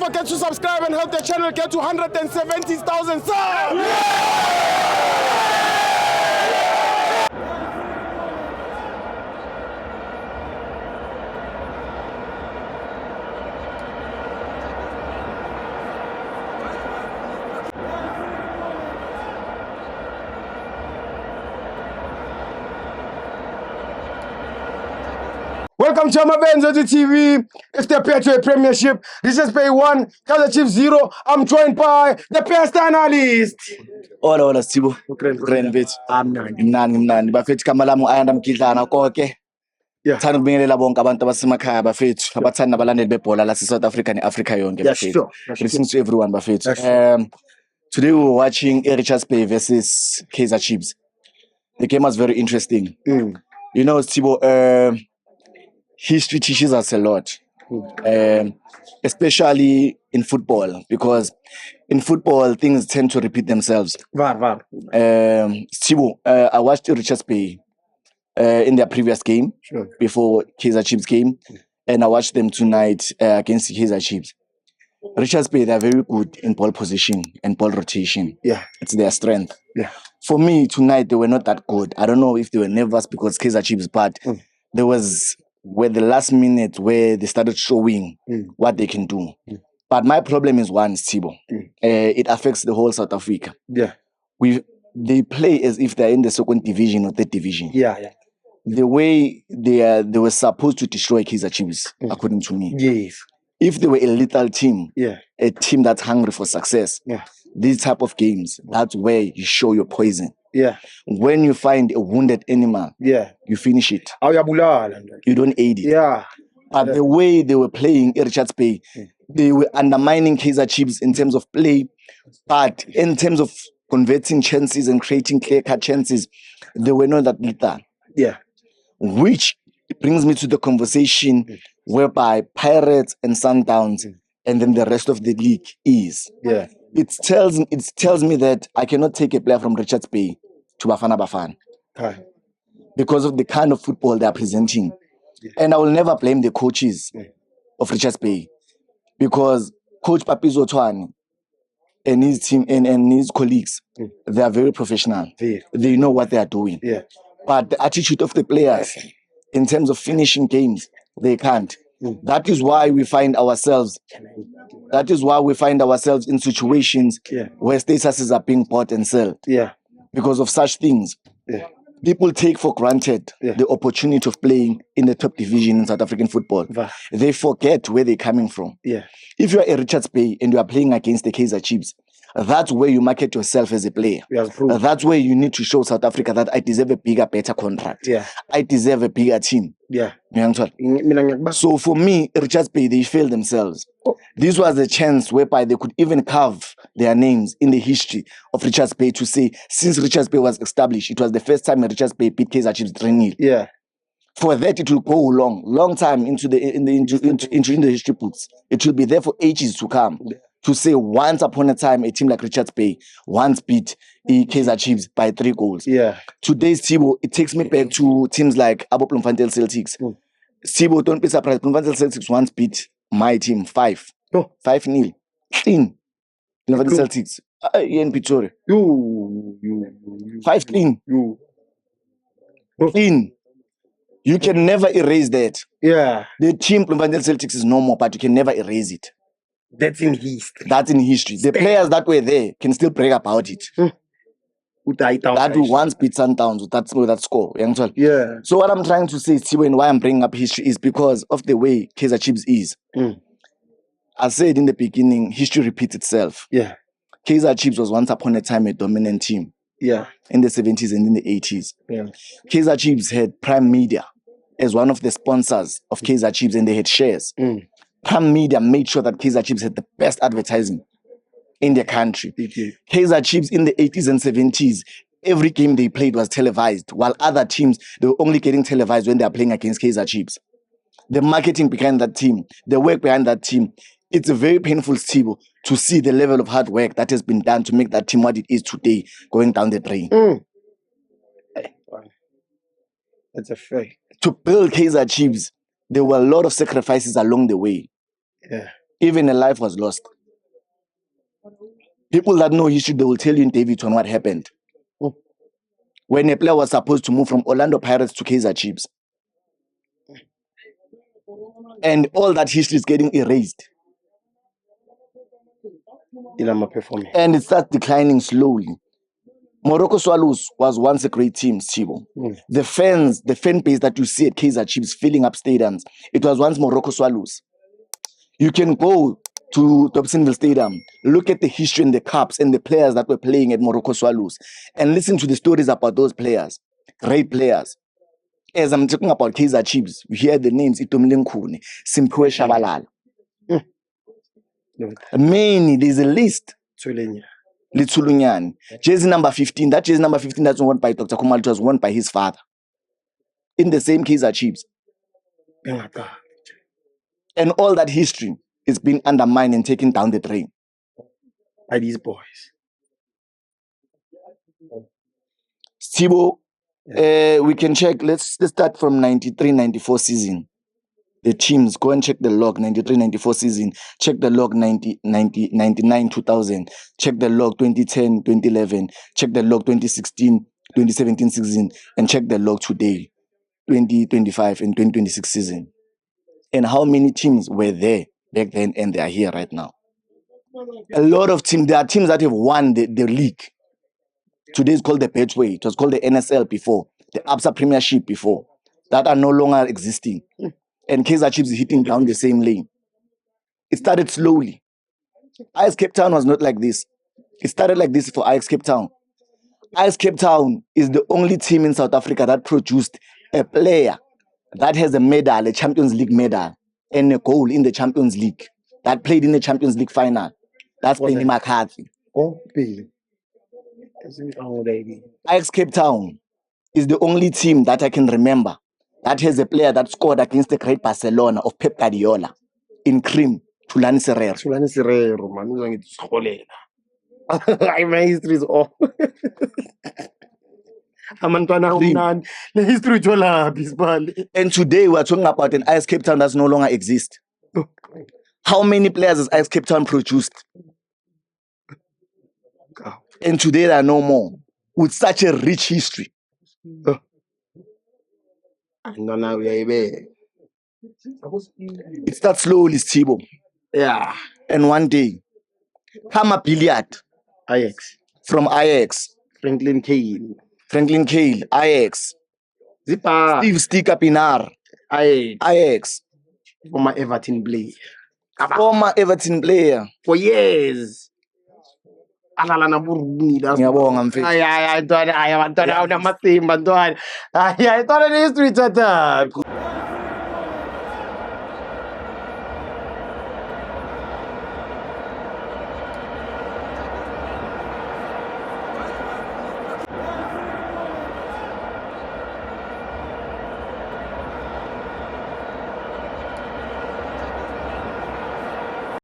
forget to subscribe and help the channel get to 170,000 subs. Welcome to my Benzo TV. It's the Petro Premiership. Richards Bay 1, Kaizer Chiefs 0. I'm joined by the best analyst. Ola Sibo. Grand bit. Mnandi bafethu igama lami uAyanda Mgidlana konke. Thanda ukubingelela bonke abantu abasemakhaya bafethu abathanda nabalandeli bebhola la South Africa neAfrica yonke bafethu. Greetings to everyone bafethu. Today we were watching Richards Bay versus Kaizer Chiefs. The game was very interesting. You know, Sibo, history teaches us a lot, especially in football, because in football things tend to repeat themselves. Sibo, I watched Richards Bay in their previous game before Kaizer Chiefs game, and I watched them tonight against Kaizer Chiefs. Richards Bay, they're very good in ball position and ball rotation. Yeah, it's their strength. Yeah. For me tonight, they were not that good. I don't know if they were nervous because Kaizer Chiefs, but there was the last minute where they started showing what they can do. But my problem is one, Sibo. It affects the whole South Africa. Yeah. They play as if they're in the second division or third division. Yeah. The way they were supposed to destroy Kaizer Chiefs, according to me. Yes. If they were a little team, a team that's hungry for success, these type of games, that's where you show your poison. Yeah. When you find a wounded animal, you finish it. You don't aid it. Yeah. But the way they were playing Richards Bay, they were undermining Kaizer Chiefs in terms of play, but in terms of converting chances and creating clear-cut chances, they were not that lethal. Yeah. Which brings me to the conversation whereby Pirates and Sundowns and then the rest of the league is. Yeah. It tells me that I cannot take a player from Richards Bay to Bafana Bafana because of the kind of football they are presenting. And I will never blame the coaches of Richards Bay because Coach Papizo Twani and his team and his colleagues, they are very professional. They know what they are doing. Yeah. But the attitude of the players in terms of finishing games, they can't. That is why we find ourselves in situations where statuses are being bought and sold. Yeah. Because of such things. Yeah. People take for granted the opportunity of playing in the top division in South African football. They forget where they're coming from. Yeah. If you are a Richards Bay and you are playing against the Kaizer Chiefs, that's where you market yourself as a player. That's where you need to show South Africa that I deserve a bigger, better contract. Yeah. I deserve a bigger team. Yeah. So for me, Richards Bay, they failed themselves. This was a chance whereby they could even carve their names in the history of Richards Bay to say, since Richards Bay was established, it was the first time Richards Bay beat Kaizer Chiefs 3-0. Yeah. For that, it will go long time into the history books. It will be there for ages to come. To say once upon a time, a team like Richards Bay once beat Kaizer Chiefs by 3 goals. Yeah. Today's Sibo, it takes me back to teams like Abo Bloemfontein Celtics. Sibo, don't be surprised. Bloemfontein Celtics once beat my team 5-0. Clean. Bloemfontein Celtics. In Pretoria. 5 clean. Clean. You can never erase that. Yeah. The team Bloemfontein Celtics is no more, but you can never erase it. That's in history. The players that were there can still brag about it. That who once beat Sundowns with that score. Yeah. So what I'm trying to say, Sibo, and why I'm bringing up history is because of the way Kaizer Chiefs is. I said in the beginning, history repeats itself. Yeah. Kaizer Chiefs was once upon a time a dominant team. Yeah. In the 70s and in the 80s. Yeah. Kaizer Chiefs had Prime Media as one of the sponsors of Kaizer Chiefs, and they had shares. Prime Media made sure that Kaizer Chiefs had the best advertising in the country. Kaizer Chiefs in the 80s and 70s, every game they played was televised, while other teams, they were only getting televised when they are playing against Kaizer Chiefs. The marketing behind that team, the work behind that team, it's a very painful, Sibo, to see the level of hard work that has been done to make that team what it is today going down the drain. That's a fact. To build Kaizer Chiefs, there were a lot of sacrifices along the way. Yeah. even a life was lost. People that know history, they will tell you in Davidson what happened. When a player was supposed to move from Orlando Pirates to Kaizer Chiefs. And all that history is getting erased. And it starts declining slowly. Morocco Swallows was once a great team, Chibo. The fan base that you see at Kaizer Chiefs filling up stadiums, it was once Morocco Swallows. You can go to Dobsonville Stadium, look at the history and the cups and the players that were playing at Morocco Swallows, and listen to the stories about those players, great players. As I'm talking about Kaizer Chiefs, you hear the names Itumeleng Khune, Simphiwe Shabalala. Many, there's a list. Litsulunyani. Jersey number 15, that jersey number 15 that's worn by Dr. Khumalo, it was worn by his father. In the same Kaizer Chiefs. And all that history is being undermined and taken down the drain. By these boys. Stibo, we can check, let's start from 93-94 season. The teams, go and check the log, 93-94 season. Check the log 99-2000. Check the log 2010-2011. Check the log 2016-2017 season. And check the log today, 2025 and 2026 season. And how many teams were there back then and they are here right now. A lot of teams, there are teams that have won the league. Today is called the Betway. It was called the NSL before. The Absa Premiership before. That are no longer existing. And Kaizer Chiefs is hitting down the same lane. It started slowly. Ajax Cape Town was not like this. It started like this for Ajax Cape Town. Ajax Cape Town is the only team in South Africa that produced a player that has a medal, a Champions League medal, and a goal in the Champions League. That played in the Champions League final. That's Benny McCarthy. Oh, Billy. Ajax Cape Town is the only team that I can remember that has a player that scored against the great Barcelona of Pep Guardiola in cream, Thulani Serero. Thulani Serero, man. My history is off. The history and today we are talking about an Ajax Cape Town that no longer exists. How many players has Ajax Cape Town produced? And today there are no more. With such a rich history. It starts slowly, Stibo. Yeah. And one day, Kama Billiard. Ajax. From Ajax. Franklin Kale, Ajax. Zipa. Steve Sticker Pinar. Ajax. Former Everton player. For years. Ngiyabonga mfethu. I thought the history chat.